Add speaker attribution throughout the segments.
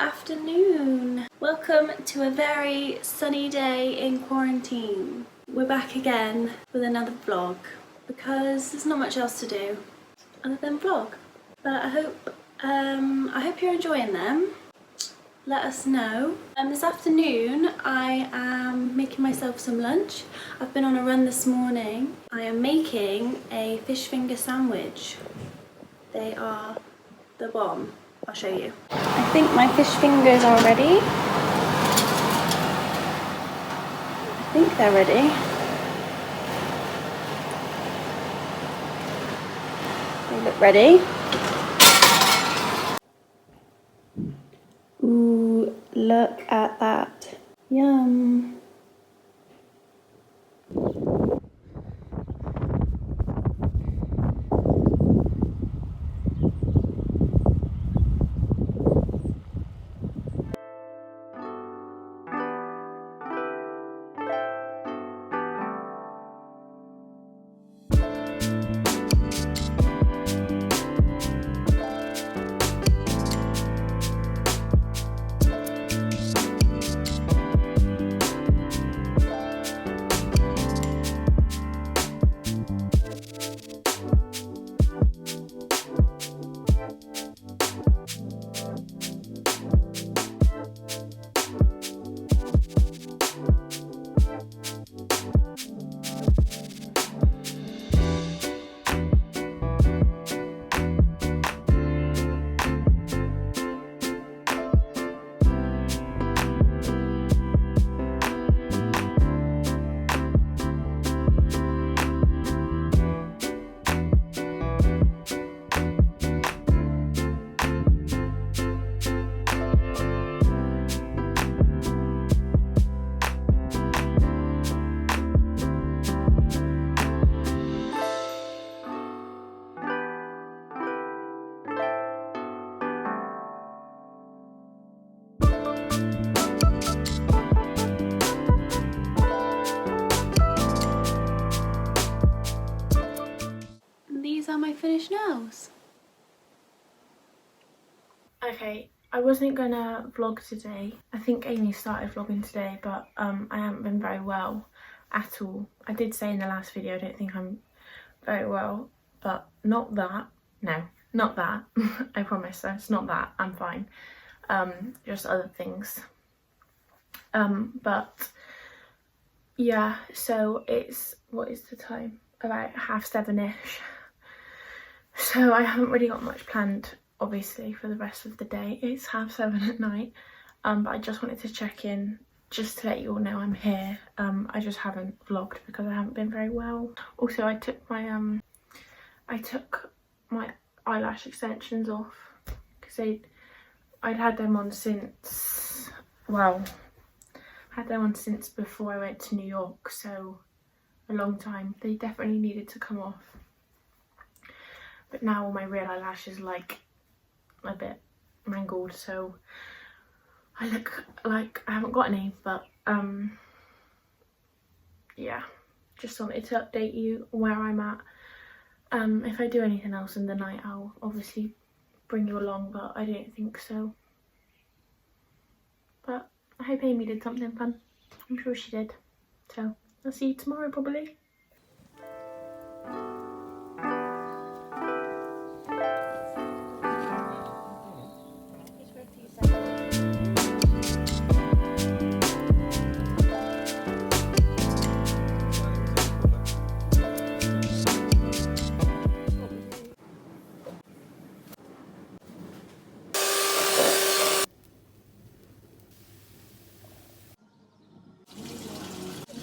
Speaker 1: afternoon. Welcome to a very sunny day in quarantine. We're back again with another vlog because there's not much else to do other than vlog. But I hope you're enjoying them. Let us know. This afternoon I am making myself some lunch. I've been on a run this morning. I am making a fish finger sandwich. They are the bomb. I'll show you. I think my fish fingers are ready. I think they're ready. They look ready. Ooh, look at that. Yum. These are my finished nails. Okay, I wasn't gonna vlog today. I think Amy started vlogging today, but I haven't been very well at all. I did say in the last video I don't think I'm very well, but not that. No, not that. I promise, it's not that. I'm fine. Just other things. But yeah, so it's, what is the time? About 7:30ish. So I haven't really got much planned, obviously, for the rest of the day. It's 7:30 at night, but I just wanted to check in just to let you all know I'm here. I just haven't vlogged because I haven't been very well. Also, I took my eyelash extensions off because I'd had them on since, well, had them on since before I went to New York, so a long time. They definitely needed to come off. But now all my real eyelashes like a bit mangled, so I look like I haven't got any, but yeah, just wanted to update you where I'm at. If I do anything else in the night, I'll obviously bring you along, but I don't think so. But I hope Amy did something fun. I'm sure she did. So I'll see you tomorrow probably.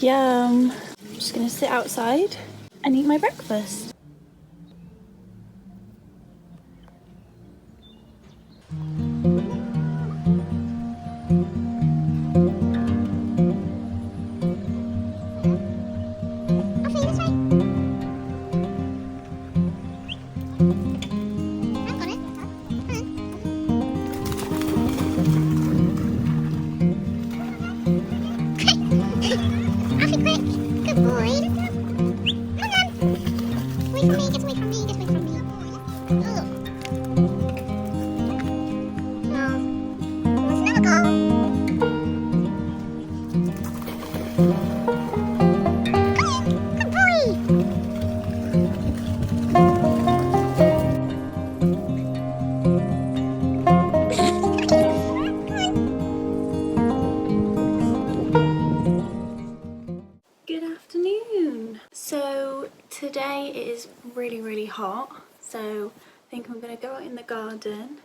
Speaker 1: Yum. I'm just gonna sit outside and eat my breakfast. really hot, so I think I'm going to go out in the garden,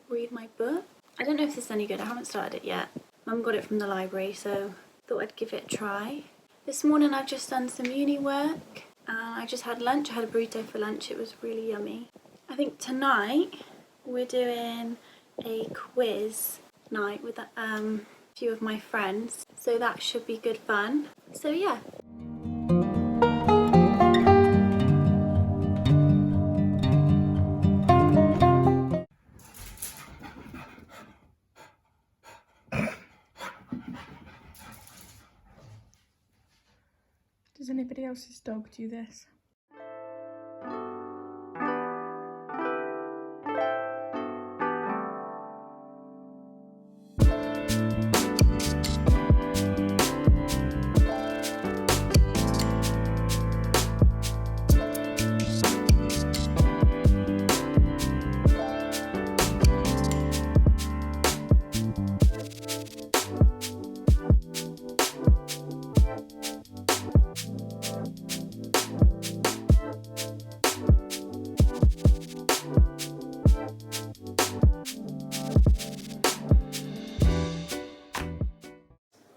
Speaker 1: read my book. I don't know if this is any good, I haven't started it yet. Mum got it from the library, so thought I'd give it a try. This morning I've just done some uni work, and I just had lunch. I had a burrito for lunch, it was really yummy. I think tonight we're doing a quiz night with a few of my friends, so that should be good fun. So yeah.
Speaker 2: Does anybody else's dog do this?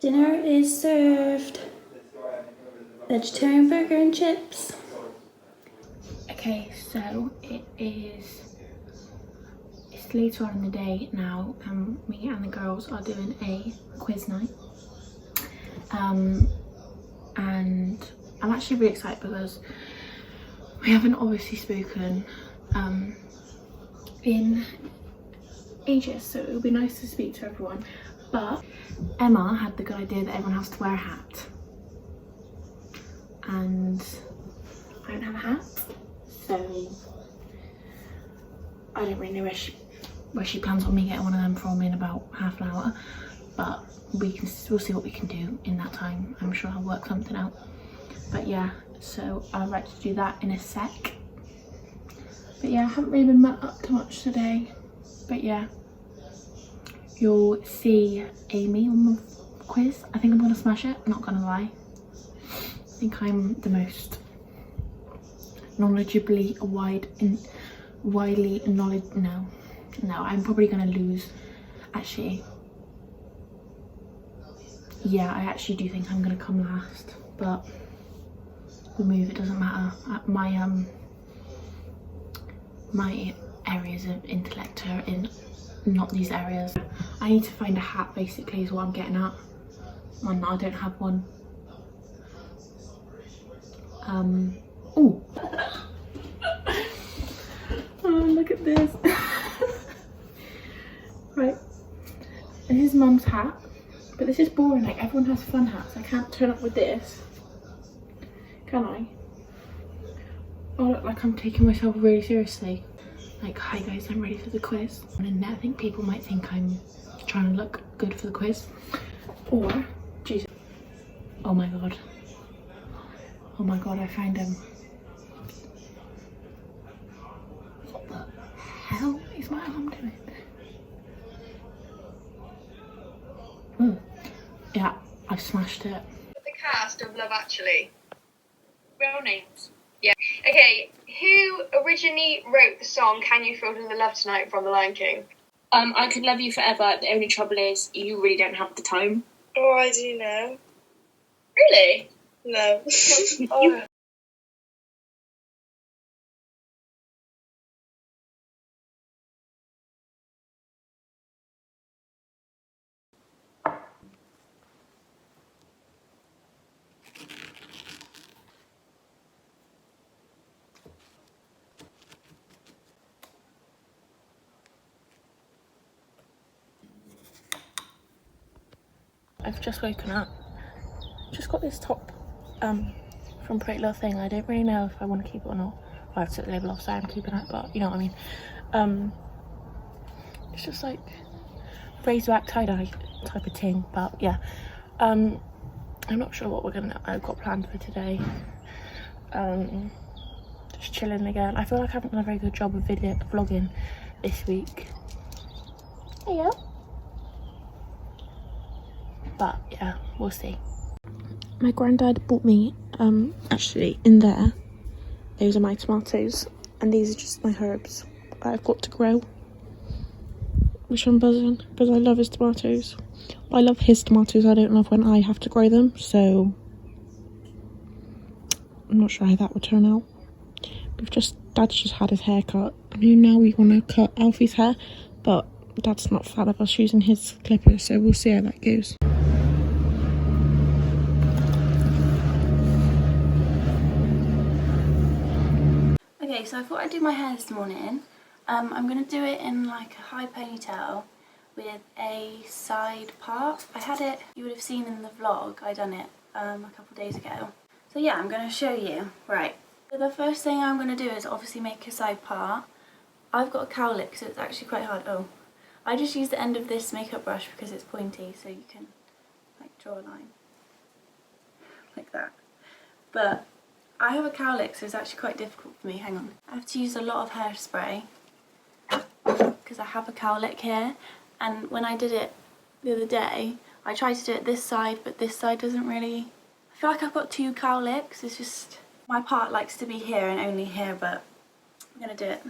Speaker 1: Dinner is served. Vegetarian burger and chips.
Speaker 2: Okay, so it's later on in the day now, and me and the girls are doing a quiz night. And I'm actually really excited because we haven't obviously spoken in ages, so it'll be nice to speak to everyone. But Emma had the good idea that everyone has to wear a hat, and I don't have a hat, so I don't really know where she plans on me getting one of them from in about half an hour, but we'll see what we can do in that time. I'm sure I'll work something out. But yeah, so I'd like to do that in a sec. But yeah, I haven't really been up to much today, but yeah. You'll see Amy on the quiz. I think I'm gonna smash it, not gonna lie. I think I'm the most knowledgeably widely knowledge. No, I'm probably gonna lose. Actually, yeah, I actually do think I'm gonna come last, but we'll move. It doesn't matter. My areas of intellect are in not these areas. I need to find a hat, basically, is what I'm getting at. And I don't have one. Oh, look at this. Right, and his mum's hat, but this is boring. Like, everyone has fun hats. I can't turn up with this, can I? I look like I'm taking myself really seriously. Like, hi guys, I'm ready for the quiz. And I think people might think I'm trying to look good for the quiz. Or, Jesus. Oh my god. Oh my god, I found him. What the hell is my alarm doing? Yeah, I've smashed it.
Speaker 3: The cast of Love Actually. Real names. Yeah. Okay, who originally wrote the song Can You Feel the Love Tonight from The Lion King?
Speaker 4: I Could Love You Forever. The only trouble is you really don't have the time.
Speaker 5: Oh, I do know.
Speaker 4: Really?
Speaker 5: No. Oh.
Speaker 2: I've just woken up. Just got this top from Pretty Little Thing. I don't really know if I want to keep it or not. I have to take the label off, so I'm keeping it, but you know what I mean. It's just like raised back tie-dye type of thing, but yeah. I'm not sure what I've got planned for today. Just chilling again. I feel like I haven't done a very good job of vlogging this week. Yeah. But yeah, we'll see. My granddad bought me actually in there those are my tomatoes, and these are just my herbs that I've got to grow, which I'm buzzing because I love his tomatoes. I love his tomatoes, I don't love when I have to grow them, so I'm not sure how that would turn out. Dad's just had his hair cut. I mean, now we want to cut Alfie's hair, but Dad's not a fan of us using his clippers, so we'll see how that goes.
Speaker 1: Okay, so I thought I'd do my hair this morning. I'm going to do it in like a high ponytail with a side part. I had it, you would have seen in the vlog, I done it a couple days ago. So yeah, I'm going to show you. Right, so the first thing I'm going to do is obviously make a side part. I've got a cowlick, so it's actually quite hard. Oh, I just use the end of this makeup brush because it's pointy, so you can like draw a line like that. But I have a cowlick, so it's actually quite difficult for me. Hang on. I have to use a lot of hairspray because I have a cowlick here, and when I did it the other day, I tried to do it this side, but this side doesn't really... I feel like I've got two cowlicks. It's just... my part likes to be here and only here, but I'm going to do it.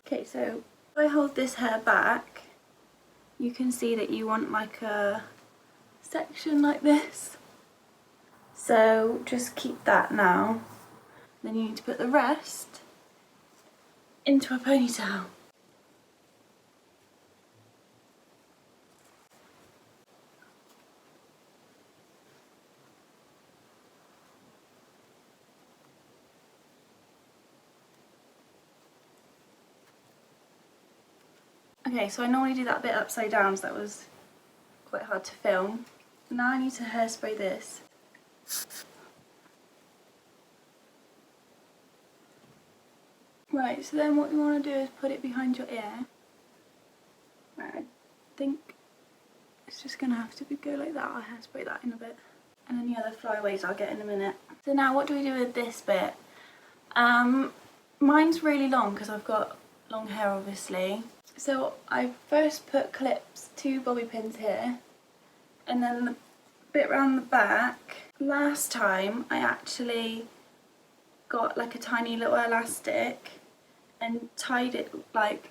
Speaker 1: Okay, so if I hold this hair back, you can see that you want like a section like this. So just keep that now. Then you need to put the rest into a ponytail. Okay, so I normally do that bit upside down, so that was quite hard to film. Now I need to hairspray this. Right, so then what you want to do is put it behind your ear. Right, I think it's just going to have to go like that. I'll hairspray that in a bit. And any other flyaways I'll get in a minute. So now what do we do with this bit? Mine's really long because I've got long hair obviously. So I first put clips, 2 bobby pins here, and then the bit round the back. Last time I actually got like a tiny little elastic and tied it like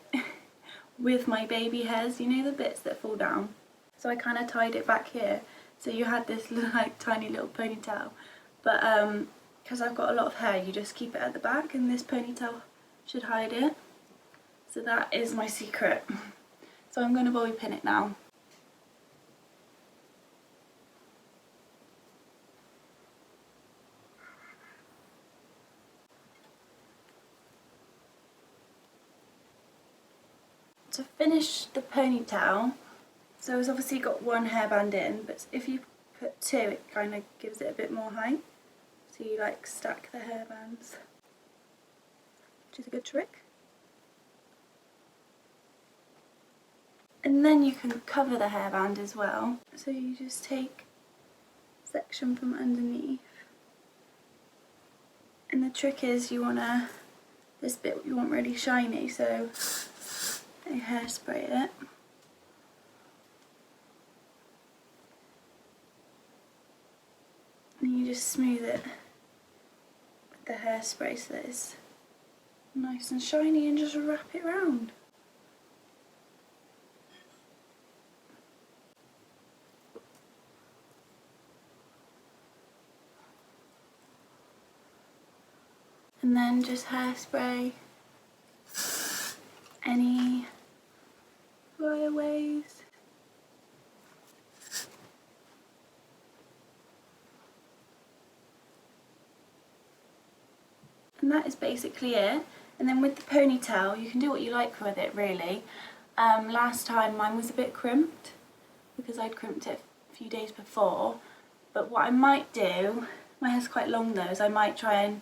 Speaker 1: with my baby hairs, you know, the bits that fall down. So I kind of tied it back here, so you had this like tiny little ponytail. But because I've got a lot of hair, you just keep it at the back and this ponytail should hide it. So that is my secret. So I'm going to bobby pin it now. To finish the ponytail, so it's obviously got 1 hairband in, but if you put 2 it kind of gives it a bit more height. So you like stack the hairbands, which is a good trick. And then you can cover the hairband as well. So you just take a section from underneath. And the trick is this bit you want really shiny, so you hairspray it. And you just smooth it with the hairspray so that it's nice and shiny, and just wrap it round. And then just hairspray any flyaways. And that is basically it. And then with the ponytail, you can do what you like with it really. Last time mine was a bit crimped because I'd crimped it a few days before. But what I might do, my hair's quite long though, is I might try and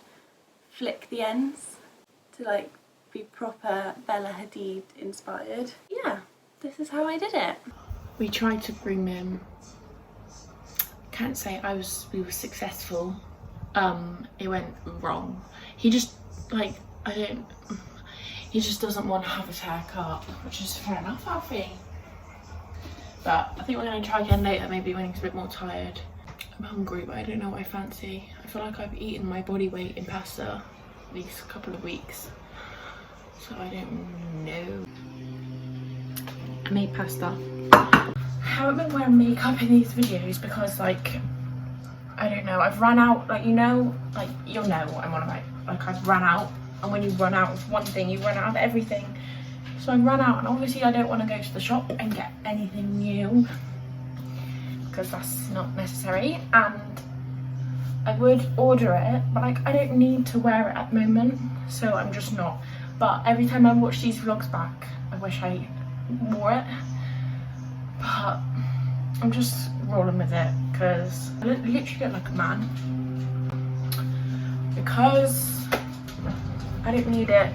Speaker 1: flick the ends to like be proper Bella Hadid inspired. Yeah, this is how I did it.
Speaker 2: We tried to groom him. Can't say we were successful. It went wrong. He just like he just doesn't want to have his hair cut, which is fair enough, Alfie. But I think we're going to try again later, maybe when he's a bit more tired. I'm hungry, but I don't know what I fancy. I feel like I've eaten my body weight in pasta these couple of weeks, so I don't know. I made pasta. I haven't been wearing makeup in these videos because, like, I don't know, I've run out, like, you know, like, you'll know what I'm on about. Like, I've run out, and when you run out of one thing, you run out of everything. So I ran out, and obviously I don't want to go to the shop and get anything new because that's not necessary, and I would order it, but like I don't need to wear it at the moment, so I'm just not. But every time I watch these vlogs back, I wish I wore it, but I'm just rolling with it because I literally look like a man, because I don't need it.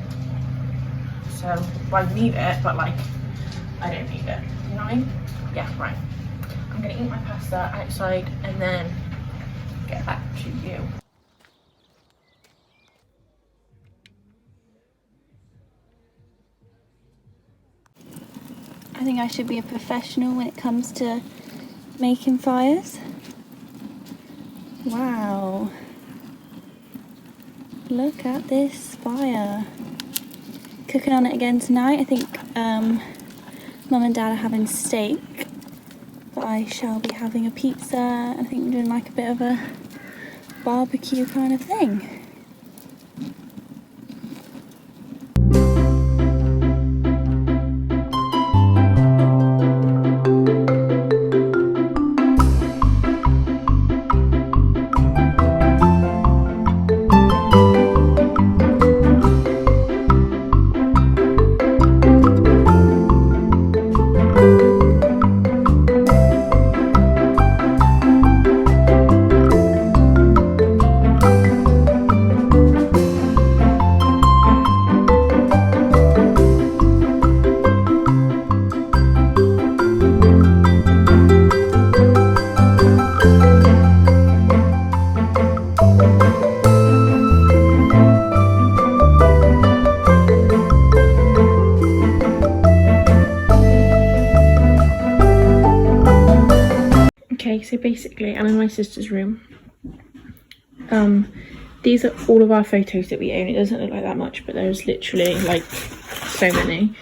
Speaker 2: So, well, I need it, but like I don't need it, you know what I mean? Yeah, right. I'm gonna eat my pasta outside and then get back to you.
Speaker 1: I think I should be a professional when it comes to making fires. Wow. Look at this fire. Cooking on it again tonight. I think Mum and Dad are having steak, but I shall be having a pizza. I think I'm doing like a bit of a barbecue kind of thing.
Speaker 2: Okay, so basically I'm in my sister's room. These are all of our photos that we own. It doesn't look like that much, but there's literally like so many.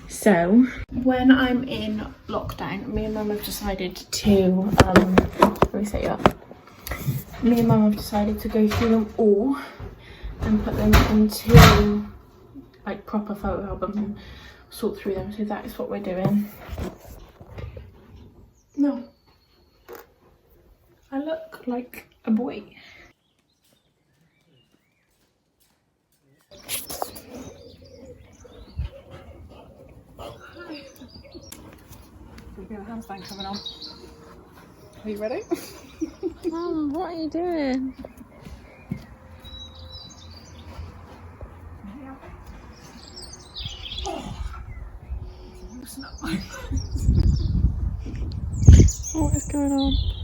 Speaker 2: So when I'm in lockdown, me and Mum have decided to let me set you up. Me and Mum have decided to go through them all and put them into like proper photo albums and sort through them. So that is what we're doing. No, I look like a boy.
Speaker 6: We've got a handstand coming on. Are you ready?
Speaker 1: Mum, what are you doing? What is going on?